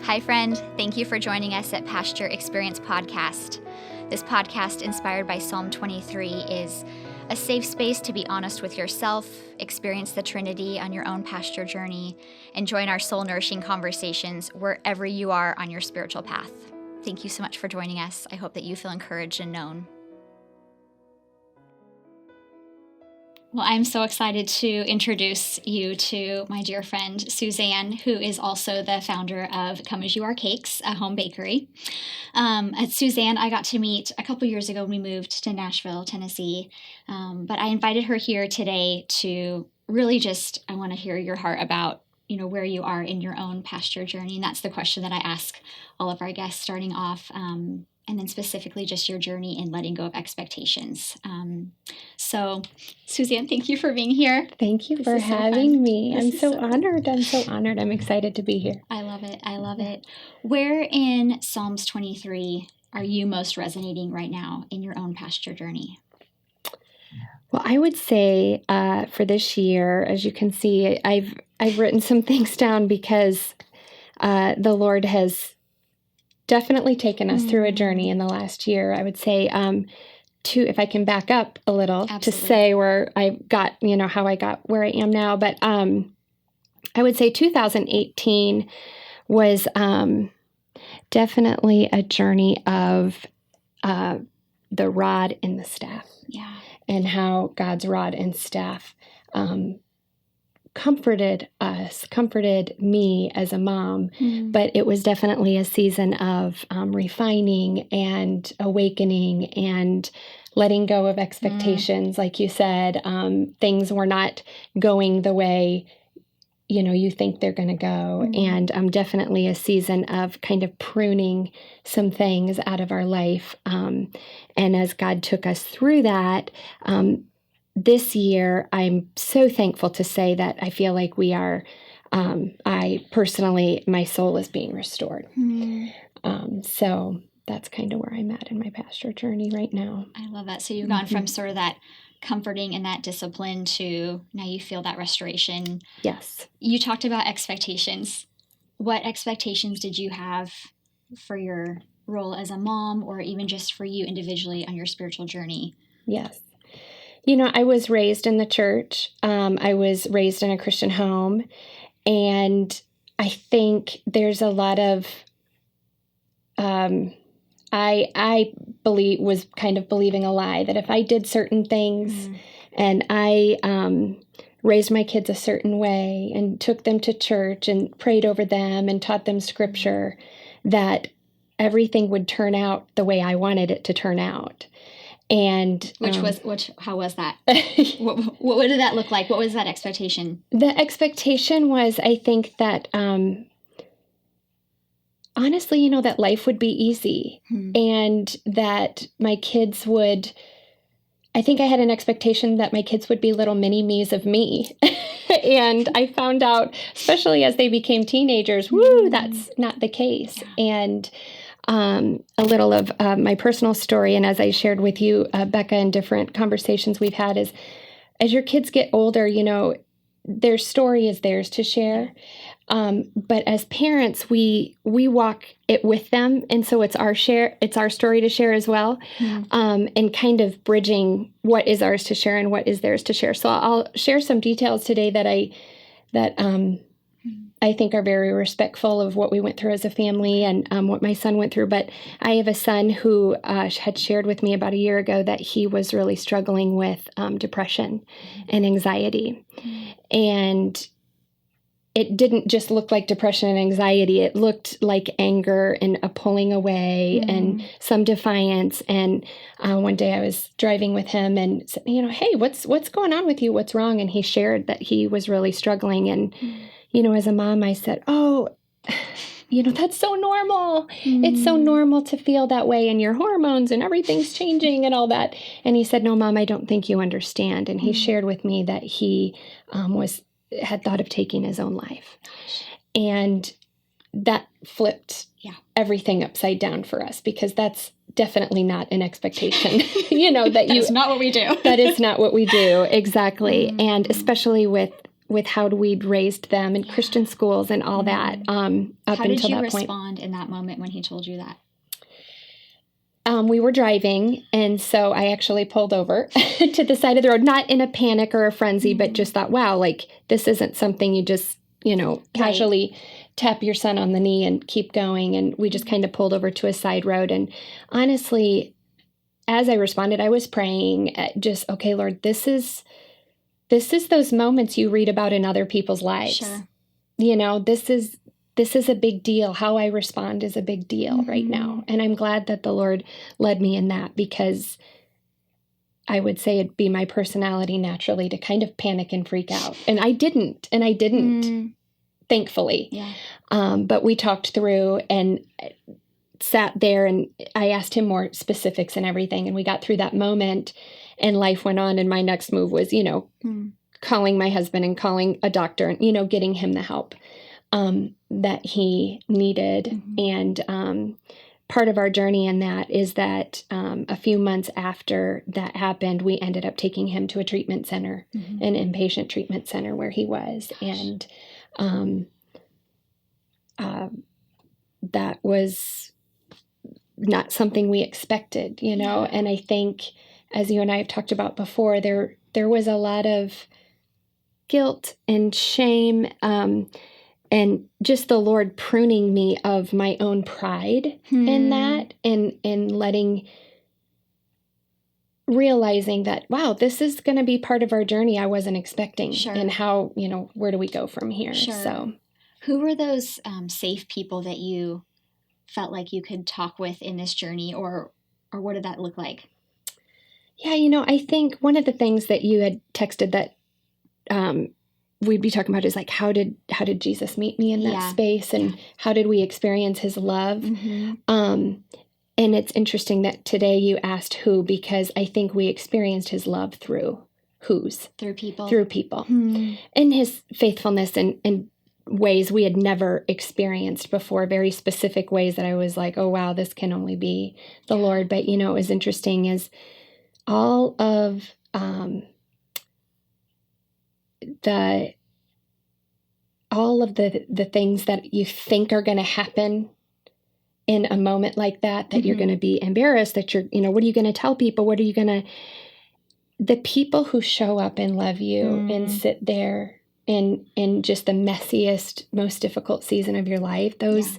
Hi, friend. Thank you for joining us at Pasture Experience podcast. This podcast, inspired by Psalm 23, is a safe space to be honest with yourself, experience the Trinity on your own pasture journey, and join our soul-nourishing conversations wherever you are on your spiritual path. Thank you so much for joining us. I hope that you feel encouraged and known. Well, I'm so excited to introduce you to my dear friend, Suzanne, who is also the founder of Come As You Are Cakes, a home bakery. Suzanne, I got to meet a couple years ago when we moved to Nashville, Tennessee. But I invited her here today to really I want to hear your heart about, where you are in your own pasture journey. And that's the question that I ask all of our guests starting off. And then specifically just your journey in letting go of expectations. So, Suzanne, thank you for being here. Thank you for having me. I'm so honored. I'm excited to be here. I love it. Where in Psalms 23 are you most resonating right now in your own pasture journey? Well, I would say for this year, as you can see, I've written some things down because the Lord has definitely taken us through a journey in the last year. I would say if I can back up a little to say where I got, how I got where I am now. But I would say 2018 was definitely a journey of the rod and the staff. Yeah. And how God's rod and staff comforted me as a mom, but it was definitely a season of refining and awakening and letting go of expectations. Like you said, things were not going the way, you think they're going to go. And definitely a season of kind of pruning some things out of our life. And as God took us through that, this year, I'm so thankful to say that I feel like we are, my soul is being restored. So that's kind of where I'm at in my pasture journey right now. I love that. So you've gone from sort of that comforting and that discipline to now you feel that restoration. Yes. You talked about expectations. What expectations did you have for your role as a mom or even just for you individually on your spiritual journey? Yes. I was raised in the church. I was raised in a Christian home. And I think there's a lot of, I was kind of believing a lie that if I did certain things and I raised my kids a certain way and took them to church and prayed over them and taught them scripture, that everything would turn out the way I wanted it to turn out. And how was that? what did that look like? What was that expectation? The expectation was, I think that, honestly, that life would be easy and that my kids I think I had an expectation that my kids would be little mini me's of me. And I found out, especially as they became teenagers, that's not the case. Yeah. And a little of my personal story, and as I shared with you, Becca, in different conversations we've had, is as your kids get older, their story is theirs to share. But as parents, we walk it with them, and so it's our story to share as well, and kind of bridging what is ours to share and what is theirs to share. So I'll share some details today that I think are very respectful of what we went through as a family and what my son went through. But I have a son who had shared with me about a year ago that he was really struggling with depression and anxiety. And it didn't just look like depression and anxiety. It looked like anger and a pulling away and some defiance. And one day I was driving with him and said, hey, what's going on with you? What's wrong? And he shared that he was really struggling. And as a mom, I said, that's so normal. It's so normal to feel that way, and your hormones and everything's changing and all that. And he said, no, Mom, I don't think you understand. And he shared with me that he had thought of taking his own life. And that flipped everything upside down for us, because that's definitely not an expectation, That's not what we do. That is not what we do. Exactly. And especially with with how we'd raised them in Christian schools and all that. Up How until did you that point. respond in that moment when he told you that? We were driving, and so I actually pulled over to the side of the road, not in a panic or a frenzy, but just thought, wow, like this isn't something you just, casually tap your son on the knee and keep going. And we just kind of pulled over to a side road. And honestly, as I responded, I was praying just, okay, Lord, this is those moments you read about in other people's lives. Sure. This is a big deal. How I respond is a big deal right now. And I'm glad that the Lord led me in that, because I would say it'd be my personality naturally to kind of panic and freak out. And I didn't, thankfully. Yeah. But we talked through and sat there, and I asked him more specifics and everything. And we got through that moment, and life went on. And my next move was, calling my husband and calling a doctor and, getting him the help that he needed. And part of our journey in that is that a few months after that happened, we ended up taking him to a treatment center, an inpatient treatment center where he was. And that was not something we expected, and I think, as you and I have talked about before, there was a lot of guilt and shame, and just the Lord pruning me of my own pride in that, and realizing that, wow, this is going to be part of our journey I wasn't expecting. Sure. And how, where do we go from here? Sure. So who were those safe people that you felt like you could talk with in this journey, or what did that look like? Yeah, I think one of the things that you had texted that we'd be talking about is like, how did Jesus meet me in that space, and how did we experience his love? And it's interesting that today you asked who, because I think we experienced his love through people, and his faithfulness in ways we had never experienced before, very specific ways that I was like, oh wow, this can only be the Lord. But what was interesting is all of the things that you think are going to happen in a moment like that you're going to be embarrassed, that you're, what are you going to tell people? What are you going to, the people who show up and love you and sit there in just the messiest, most difficult season of your life, those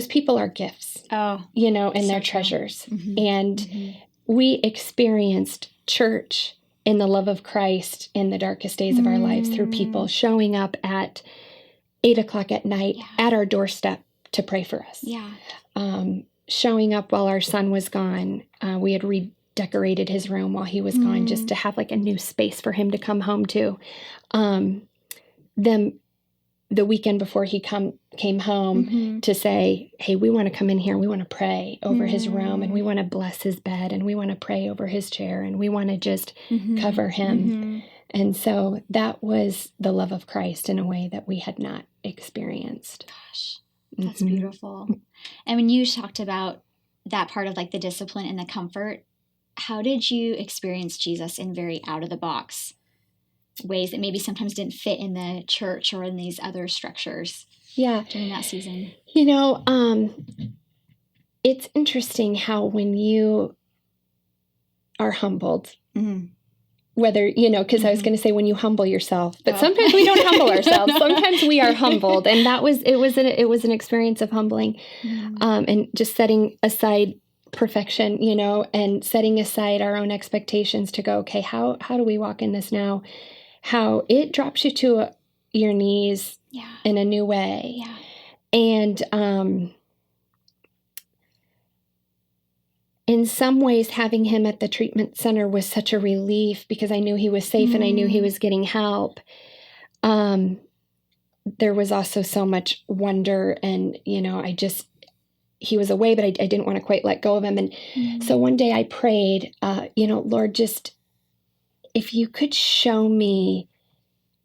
people are gifts, and they're treasures. And we experienced church in the love of Christ in the darkest days of our lives through people showing up at 8:00 at night at our doorstep to pray for us. Showing up while our son was gone. We had redecorated his room while he was gone, just to have like a new space for him to come home to. Then the weekend before he came home to say, hey, we want to come in here, we want to pray over his room, and we want to bless his bed, and we want to pray over his chair, and we want to just cover him. And so that was the love of Christ in a way that we had not experienced. Gosh, that's beautiful. And when you talked about that part of like the discipline and the comfort, how did you experience Jesus in very out of the box ways that maybe sometimes didn't fit in the church or in these other structures during that season? It's interesting how when you are humbled, whether, because I was going to say when you humble yourself, but sometimes we don't humble ourselves. Sometimes we are humbled. And it was an experience of humbling, and just setting aside perfection, and setting aside our own expectations to go, okay, how do we walk in this now? How it drops you to your knees in a new way. And in some ways, having him at the treatment center was such a relief, because I knew he was safe and I knew he was getting help. There was also so much wonder, and, he was away, but I didn't want to quite let go of him. And so one day I prayed, Lord, just if you could show me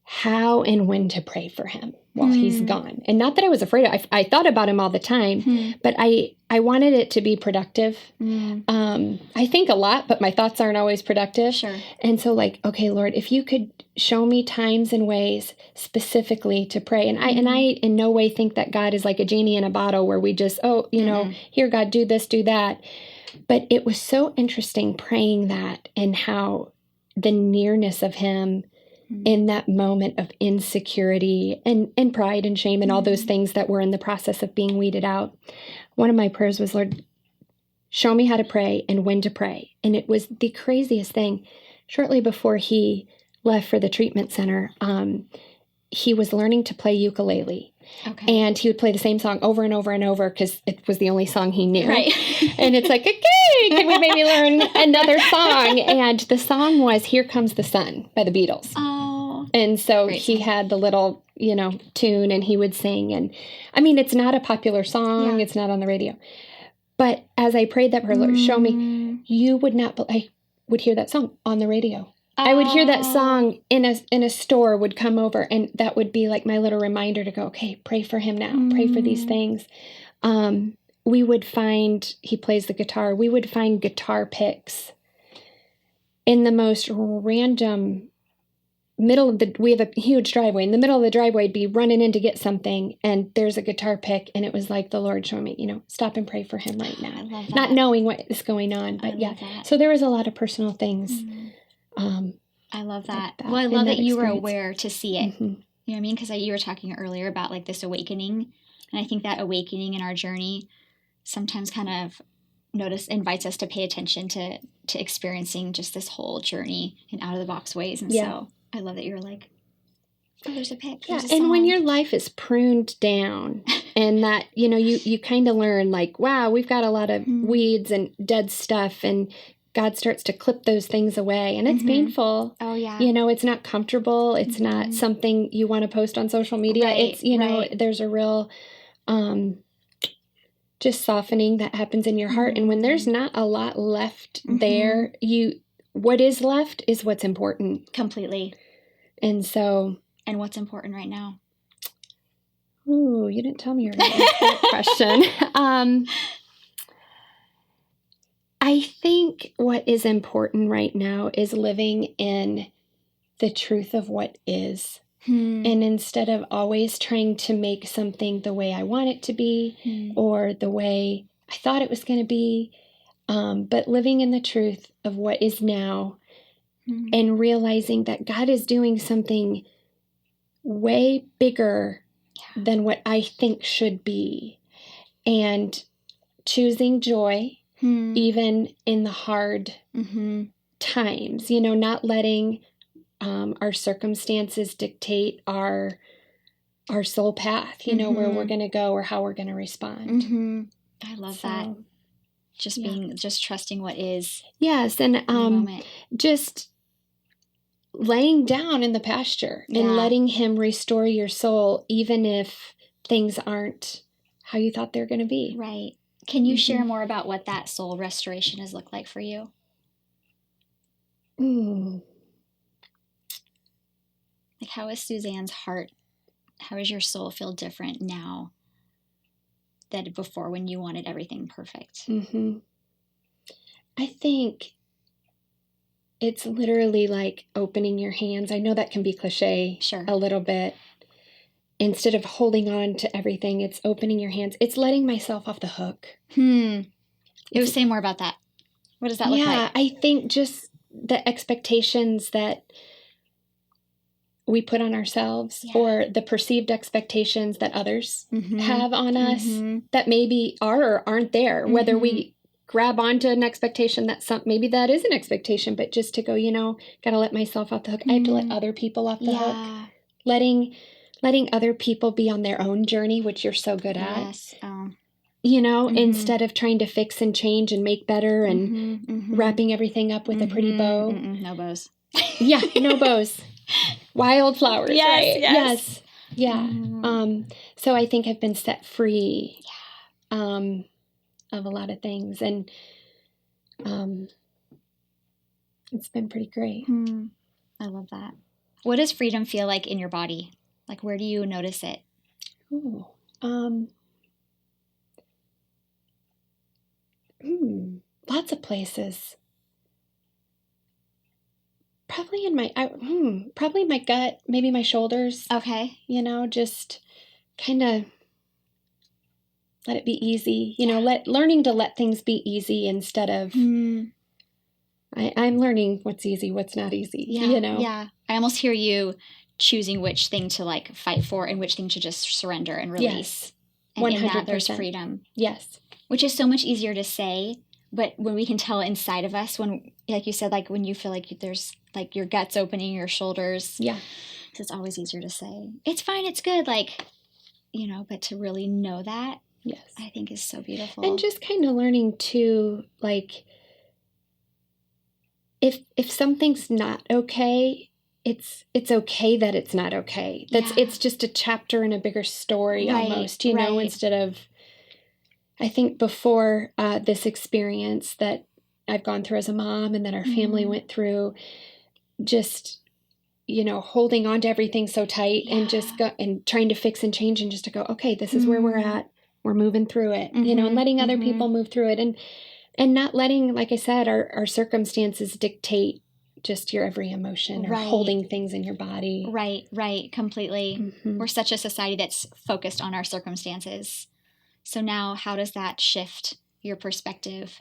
how and when to pray for him. while he's gone. And not that I was afraid. I thought about him all the time, but I wanted it to be productive. I think a lot, but my thoughts aren't always productive. Sure. And so like, okay, Lord, if you could show me times and ways specifically to pray. And I in no way think that God is like a genie in a bottle where we just, here, God, do this, do that. But it was so interesting praying that and how the nearness of him in that moment of insecurity and pride and shame and all those things that were in the process of being weeded out. One of my prayers was, Lord, show me how to pray and when to pray. And it was the craziest thing. Shortly before he left for the treatment center, he was learning to play ukulele. Okay. And he would play the same song over and over and over because it was the only song he knew. Right. And it's like, okay, can we maybe learn another song? And the song was Here Comes the Sun by the Beatles. Oh. And so he had the little, tune and he would sing. And I mean, it's not a popular song. Yeah. It's not on the radio. But as I prayed that prayer, Lord, show me, you would not, I would hear that song on the radio. I would hear that song in a store would come over, and that would be like my little reminder to go, okay, pray for him now, pray for these things. We would find, he plays the guitar, we would find guitar picks in the most random we have a huge driveway. In the middle of the driveway, I'd be running in to get something, and there's a guitar pick, and it was like the Lord showing me, stop and pray for him right now. I love that. Not knowing what is going on, but so there was a lot of personal things. I love that. Well, I love that you were aware to see it. You know what I mean? Because you were talking earlier about like this awakening. And I think that awakening in our journey sometimes kind of invites us to pay attention to experiencing just this whole journey in out of the box ways. And so I love that you're like, oh, there's a pick. There's a song. And when your life is pruned down and that, you kind of learn like, wow, we've got a lot of weeds and dead stuff, and God starts to clip those things away, and it's painful. Oh, yeah. It's not comfortable. It's not something you want to post on social media. Right, it's, there's a real just softening that happens in your heart. And when there's not a lot left there, what is left is what's important. Completely. And so. And what's important right now? Ooh, you didn't tell me you were going to ask that question. I think what is important right now is living in the truth of what is. And instead of always trying to make something the way I want it to be or the way I thought it was going to be, but living in the truth of what is now and realizing that God is doing something way bigger than what I think should be, and choosing joy. Even in the hard times, not letting our circumstances dictate our soul path, where we're going to go or how we're going to respond. I love that. Just trusting what is. Yes. And just laying down in the pasture and letting him restore your soul, even if things aren't how you thought they're going to be. Right. Can you share more about what that soul restoration has looked like for you? Like, how is Suzanne's heart, how does your soul feel different now than before when you wanted everything perfect? I think it's literally like opening your hands. I know that can be cliche a little bit. Instead of holding on to everything, it's opening your hands. It's letting myself off the hook. Say more about that. What does that look like? Yeah, I think just the expectations that we put on ourselves or the perceived expectations that others have on us that maybe are or aren't there, whether we grab onto an expectation that maybe that is an expectation, but just to go, got to let myself off the hook. I have to let other people off the hook. Letting other people be on their own journey, which you're so good at. Yes. Instead of trying to fix and change and make better and wrapping everything up with a pretty bow. No bows. Yeah, no bows. Wildflowers, right? Yes. Yeah. So I think I've been set free of a lot of things. And it's been pretty great. I love that. What does freedom feel like in your body? Like, where do you notice it? Ooh, lots of places. Probably probably my gut, maybe my shoulders. Okay. Just kind of let it be easy. Learning to let things be easy instead of. I'm learning what's easy, what's not easy. Yeah. Yeah. I almost hear you choosing which thing to like fight for and which thing to just surrender and release. Yes. 100%. And in that there's freedom. Yes. Which is so much easier to say, but when we can tell it inside of us, when, like you said, like when you feel like there's like your gut's opening, your shoulders. Yeah. It's always easier to say, it's fine, it's good. Like, but to really know that, yes, I think is so beautiful. And just kind of learning to, like, if something's not okay, it's okay that it's not okay. It's just a chapter in a bigger story, right, almost, instead of, I think before this experience that I've gone through as a mom and that our family went through, just, holding on to everything so tight and just and trying to fix and change and just to go, okay, this is where we're at. We're moving through it, and letting other people move through it, and not letting, like I said, our circumstances dictate just your every emotion or holding things in your body. Right, completely. We're such a society that's focused on our circumstances. So now how does that shift your perspective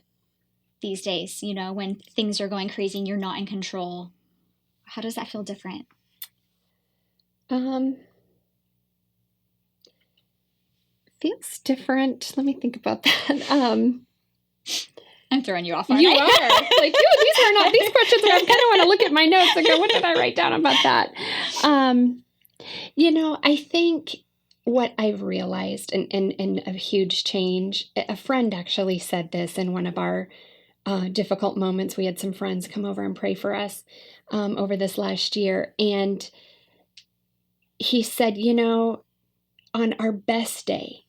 these days, when things are going crazy and you're not in control? How does that feel different? Feels different. Let me think about that. I'm throwing you off. You are. Like, these are not these questions. I kind of want to look at my notes and go, what did I write down about that? I think what I've realized and a huge change, a friend actually said this in one of our difficult moments. We had some friends come over and pray for us over this last year. And he said, on our best day,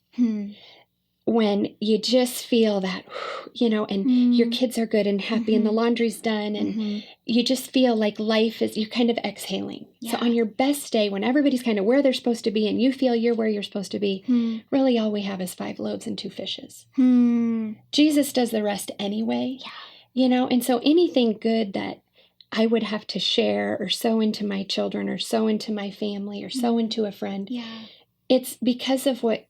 when you just feel that, and your kids are good and happy and the laundry's done and you just feel like life is, you're kind of exhaling. Yeah. So on your best day, when everybody's kind of where they're supposed to be and you feel you're where you're supposed to be, really all we have is 5 loaves and 2 fishes. Jesus does the rest anyway. Yeah. And so anything good that I would have to share or sow into my children or sow into my family or sow into a friend, it's because of what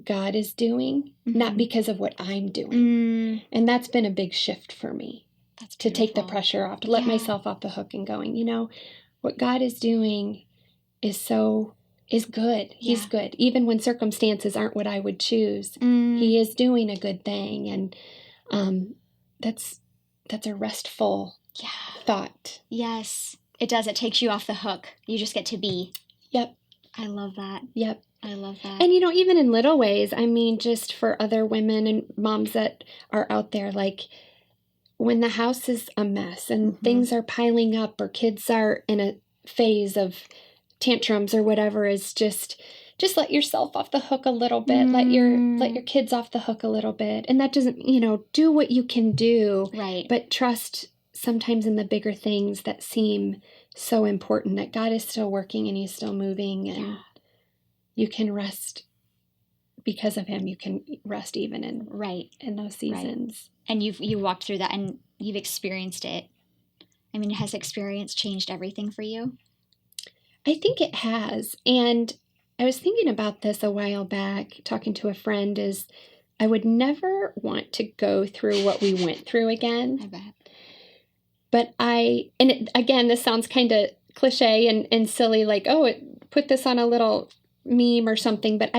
God is doing, not because of what I'm doing. And that's been a big shift for me. That's to take the pressure off, to let myself off the hook and going, what God is doing is good. He's good. Even when circumstances aren't what I would choose, He is doing a good thing. And that's a restful thought. Yes, it does. It takes you off the hook. You just get to be. Yep. I love that. Yep. I love that. And, even in little ways, I mean, just for other women and moms that are out there, like when the house is a mess and things are piling up or kids are in a phase of tantrums or whatever, is just let yourself off the hook a little bit. Let your kids off the hook a little bit. And that doesn't, do what you can do. Right. But trust sometimes in the bigger things that seem so important, that God is still working and He's still moving, and you can rest because of Him. You can rest even in those seasons. Right. And you walked through that and you've experienced it. I mean, has experience changed everything for you? I think it has. And I was thinking about this a while back, talking to a friend, is I would never want to go through what we went through again. I bet. But again, this sounds kind of cliche and silly, like, put this on a little meme or something, but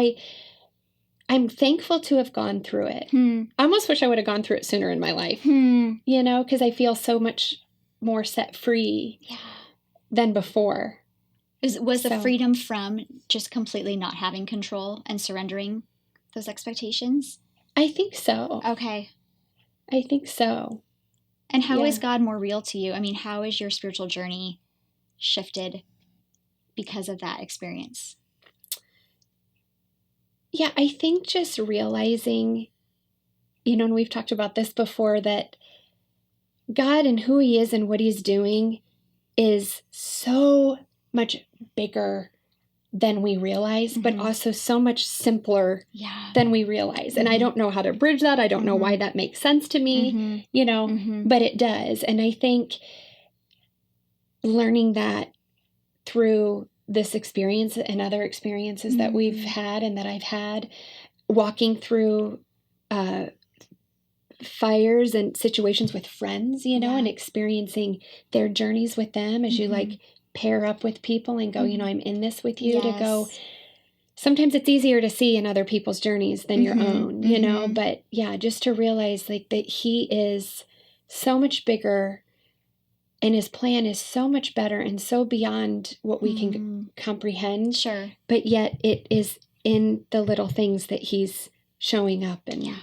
I'm thankful to have gone through it. I almost wish I would have gone through it sooner in my life, because I feel so much more set free than before. Was the freedom from just completely not having control and surrendering those expectations? I think so. Okay. I think so. And how is God more real to you? I mean, how is your spiritual journey shifted because of that experience? Yeah, I think just realizing, and we've talked about this before, that God and who He is and what He's doing is so much bigger than we realize, but also so much simpler than we realize. And I don't know how to bridge that. I don't know why that makes sense to me, you know, but it does. And I think learning that through this experience and other experiences that we've had and that I've had, walking through fires and situations with friends, you know, and experiencing their journeys with them as you like pair up with people and go, you know, I'm in this with you, to go. Sometimes it's easier to see in other people's journeys than your own, you know, but yeah, just to realize like that he is so much bigger and his plan is so much better and so beyond what we can comprehend. Sure. But yet it is in the little things that he's showing up. And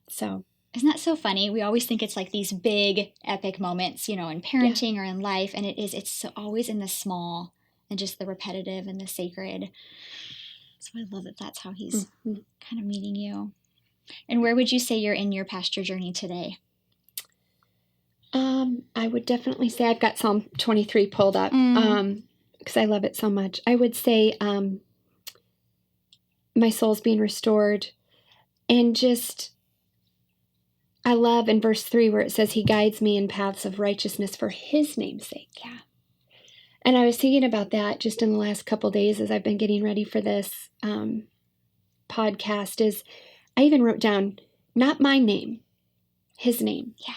so. Isn't that so funny? We always think it's like these big epic moments, you know, in parenting or in life. And it's so always in the small and just the repetitive and the sacred. So I love that that's how he's kind of meeting you. And where would you say you're in your pasture journey today? I would definitely say I've got Psalm 23 pulled up because I love it so much. I would say my soul's being restored, and just I love in verse 3 where it says he guides me in paths of righteousness for his name's sake. Yeah. And I was thinking about that just in the last couple of days as I've been getting ready for this podcast. Is I even wrote down not my name, his name. Yeah.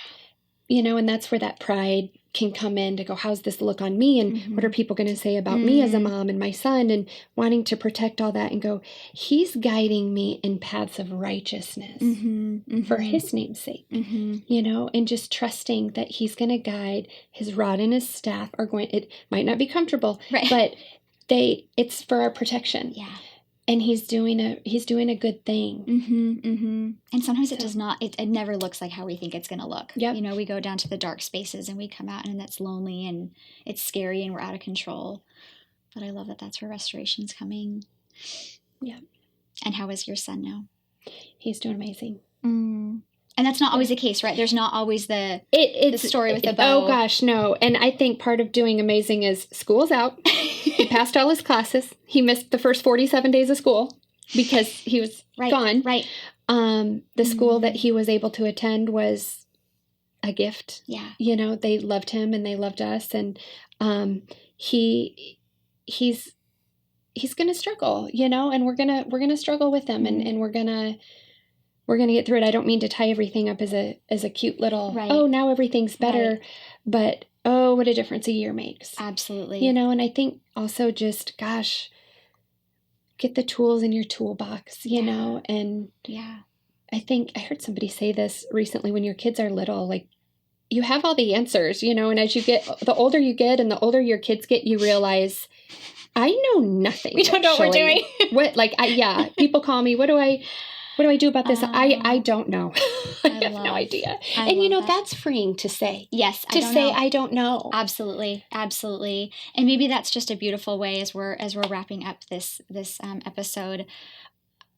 You know, and that's where that pride can come in to go, how's this look on me? And what are people going to say about me as a mom and my son, and wanting to protect all that and go, he's guiding me in paths of righteousness for his name's sake, you know, and just trusting that he's going to guide. His rod and his staff are going, it might not be comfortable, but it's for our protection. Yeah. And he's doing a good thing. And sometimes it does not, it never looks like how we think it's going to look. Yep. You know, we go down to the dark spaces and we come out and that's lonely and it's scary and we're out of control. But I love that that's where restoration's coming. Yeah. And how is your son now? He's doing amazing. And that's not always the case, right? There's not always the story with the bow. Oh, gosh, no. And I think part of doing amazing is school's out. He passed all his classes. He missed the first 47 days of school because he was gone. Right. The school that he was able to attend was a gift. Yeah. You know, they loved him and they loved us. And he's going to struggle, you know, and we're going to struggle with him and we're going to get through it. I don't mean to tie everything up as a cute little, oh, now everything's better, but oh, what a difference a year makes. Absolutely. You know, and I think also just, gosh, get the tools in your toolbox, you know, and I think I heard somebody say this recently, when your kids are little, like, you have all the answers, you know, and as you get, the older you get and the older your kids get, you realize, I know nothing. We don't know what we're doing. People call me, what do I do about this? I don't know. I have no idea. And you know, that's freeing to say. Yes, I don't know. Absolutely, absolutely. And maybe that's just a beautiful way as we're wrapping up this episode.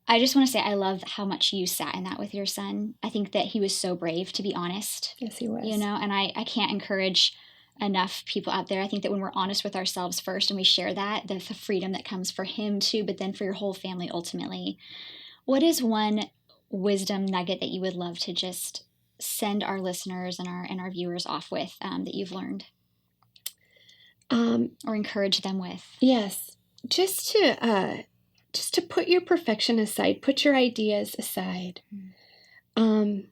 I just want to say I love how much you sat in that with your son. I think that he was so brave, to be honest. Yes, he was. You know, and I can't encourage enough people out there. I think that when we're honest with ourselves first and we share that, the freedom that comes for him too, but then for your whole family ultimately. What is one wisdom nugget that you would love to just send our listeners and our viewers off with that you've learned? Or encourage them with? Yes. Just to put your perfection aside, put your ideas aside. Let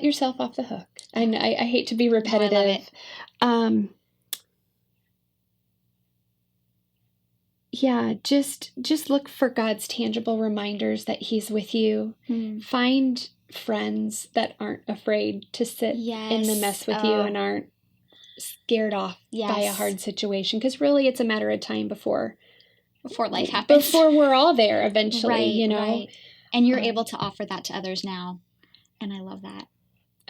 yourself off the hook. And I hate to be repetitive. I love it. Yeah, just look for God's tangible reminders that he's with you. Find friends that aren't afraid to sit in the mess with you and aren't scared off by a hard situation. Because really, it's a matter of time before life happens. Before we're all there eventually, you know. Right. And you're able to offer that to others now. And I love that.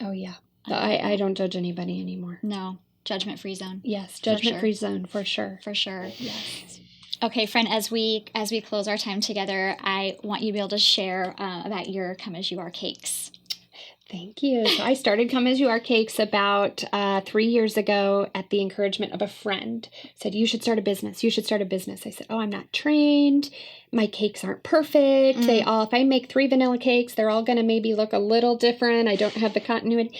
Oh, yeah. I don't judge anybody anymore. No. Judgment-free zone. Yes, judgment-free zone, for sure. For sure. Yes. Okay, friend, as we close our time together, I want you to be able to share about your Come As You Are cakes. Thank you. So I started Come As You Are Cakes about 3 years ago at the encouragement of a friend. Said, you should start a business. You should start a business. I said, oh, I'm not trained. My cakes aren't perfect. If I make 3 vanilla cakes, they're all going to maybe look a little different. I don't have the continuity.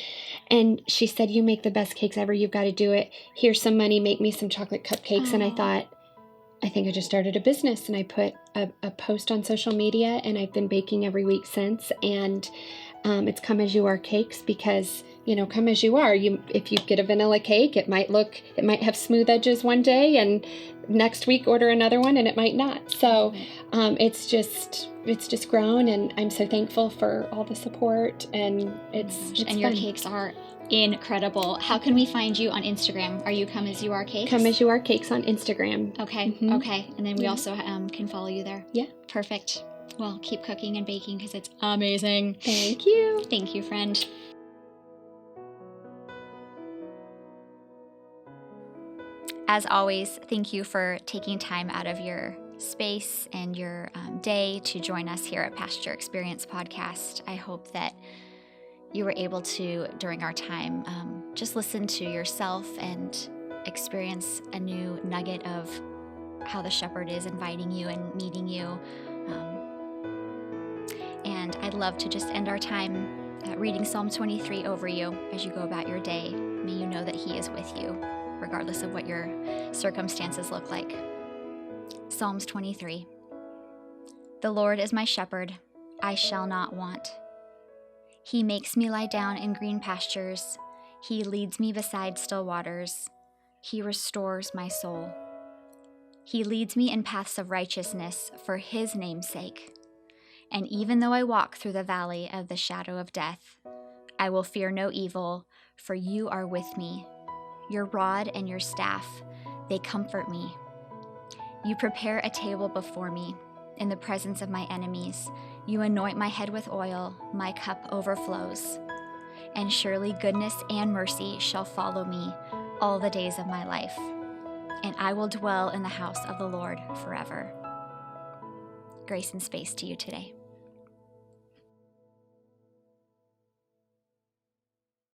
And she said, you make the best cakes ever. You've got to do it. Here's some money. Make me some chocolate cupcakes. And I thought, I think I just started a business. And I put a post on social media, and I've been baking every week since. And it's Come As You Are Cakes because, come as you are. If you get a vanilla cake, it might have smooth edges one day, and next week order another one and it might not. So it's just grown, and I'm so thankful for all the support, and it's and your cakes are incredible. How can we find you on Instagram? Are you Come As You Are Cakes? Come As You Are Cakes on Instagram. Okay. Mm-hmm. Okay. And then we also can follow you there. Yeah. Perfect. Well, keep cooking and baking because it's amazing. Thank you. Thank you, friend. As always, thank you for taking time out of your space and your day to join us here at Pasture Experience Podcast. I hope that you were able to, during our time, just listen to yourself and experience a new nugget of how the shepherd is inviting you and meeting you. And I'd love to just end our time reading Psalm 23 over you as you go about your day. May you know that he is with you, regardless of what your circumstances look like. Psalms 23. The Lord is my shepherd, I shall not want. He makes me lie down in green pastures. He leads me beside still waters. He restores my soul. He leads me in paths of righteousness for his name's sake. And even though I walk through the valley of the shadow of death, I will fear no evil, for you are with me. Your rod and your staff, they comfort me. You prepare a table before me in the presence of my enemies. You anoint my head with oil, my cup overflows. And surely goodness and mercy shall follow me all the days of my life, and I will dwell in the house of the Lord forever. Grace and space to you today.